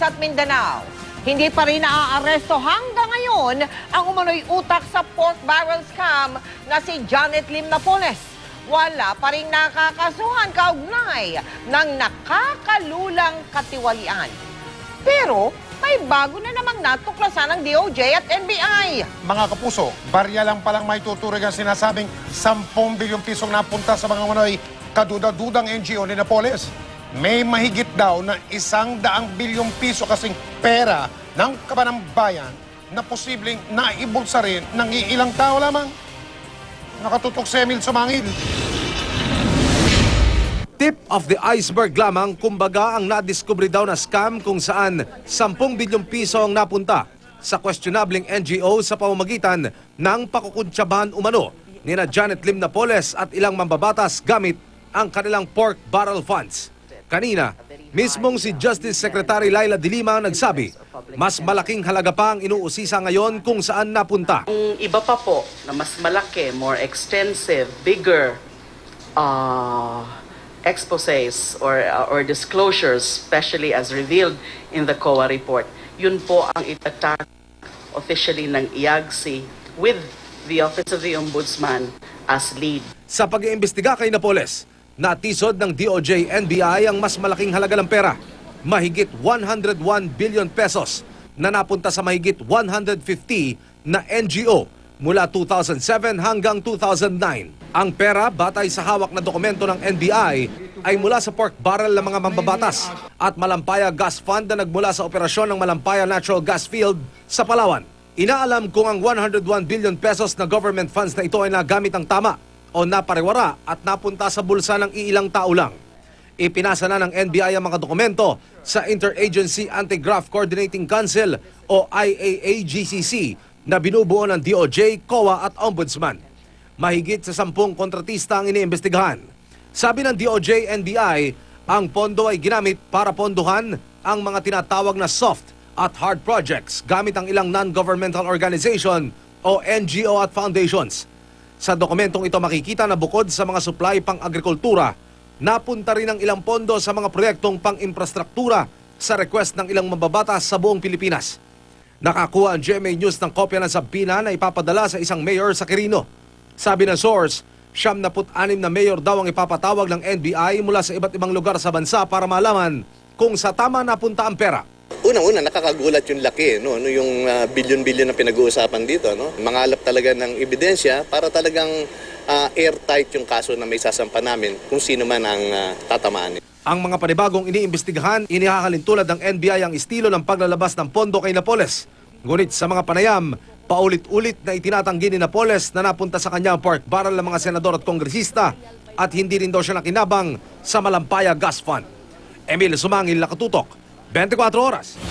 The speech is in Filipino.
at Mindanao. Hindi pa rin naaaresto hanggang ngayon ang umano'y utak sa pork barrel scam na si Janet Lim Napoles. Wala pa rin nakakasuhan kaugnay ng nakakalulang katiwalian. Pero may bago na namang natuklasan ng DOJ at NBI. Mga kapuso, barya lang palang may tuturing ang sinasabing 10 bilyong pisong napunta sa mga manoy kaduda-dudang NGO ni Napoles. May mahigit daw na 100 bilyong piso kasing pera ng kabanang-bayan na posibleng naibulsa rin ng iilang tao lamang. Nakatutok si Emil Sumangil. Tip of the iceberg lamang, kumbaga ang nadiskubre daw na scam kung saan 10 bilyong piso ang napunta sa questionableng NGO sa pamamagitan ng pakukuntsabahan umano ni na Janet Lim Napoles at ilang mambabatas gamit ang kanilang pork barrel funds. Kanina, mismong si Justice Secretary Laila De Lima ang nagsabi, mas malaking halaga pa ang inuusisa ngayon kung saan napunta. Ang iba pa po na mas malaki, more extensive, bigger exposés or disclosures, especially as revealed in the COA report, yun po ang itatak officially ng IAGSI with the Office of the Ombudsman as lead. Sa pag-iimbestiga kay Napoles, natisod ng DOJ NBI ang mas malaking halaga ng pera, mahigit 101 billion pesos na napunta sa mahigit 150 na NGO mula 2007 hanggang 2009. Ang pera, batay sa hawak na dokumento ng NBI, ay mula sa pork barrel ng mga mambabatas at Malampaya Gas Fund na nagmula sa operasyon ng Malampaya Natural Gas Field sa Palawan. Inaalam kung ang 101 billion pesos na government funds na ito ay nagamit ang tama o napariwara at napunta sa bulsa ng iilang tao lang. Ipinasa na ng NBI ang mga dokumento sa Interagency Anti-Graft Coordinating Council o IAAGCC na binubuo ng DOJ, COA at Ombudsman. Mahigit sa 10 kontratista ang iniimbestigahan. Sabi ng DOJ NBI, ang pondo ay ginamit para pondohan ang mga tinatawag na soft at hard projects gamit ang ilang non-governmental organization o NGO at foundations. Sa dokumentong ito makikita na bukod sa mga supply pang-agrikultura, napunta rin ang ilang pondo sa mga proyektong pang-infrastruktura sa request ng ilang mambabatas sa buong Pilipinas. Nakakuha ang GMA News ng kopya ng sabina na ipapadala sa isang mayor sa Quirino. Sabi ng source, 76 na mayor daw ang ipapatawag ng NBI mula sa iba't ibang lugar sa bansa para malaman kung sa tama napunta ang pera. Unang-una, nakakagulat yung laki, no? Yung bilyon-bilyon na pinag-uusapan dito. No? Mangalap talaga ng ebidensya para talagang airtight yung kaso na may sasampa namin kung sino man ang tatamaan. Ang mga panibagong iniimbestigahan, inihahalin tulad ng NBI ang estilo ng paglalabas ng pondo kay Napoles. Ngunit sa mga panayam, paulit-ulit na itinatanggi ni Napoles na napunta sa kanya ang pork barrel ng mga senador at kongresista at hindi rin daw siya nakinabang sa Malampaya Gas Fund. Emil Sumangil, Nakatutok, 24 Oras.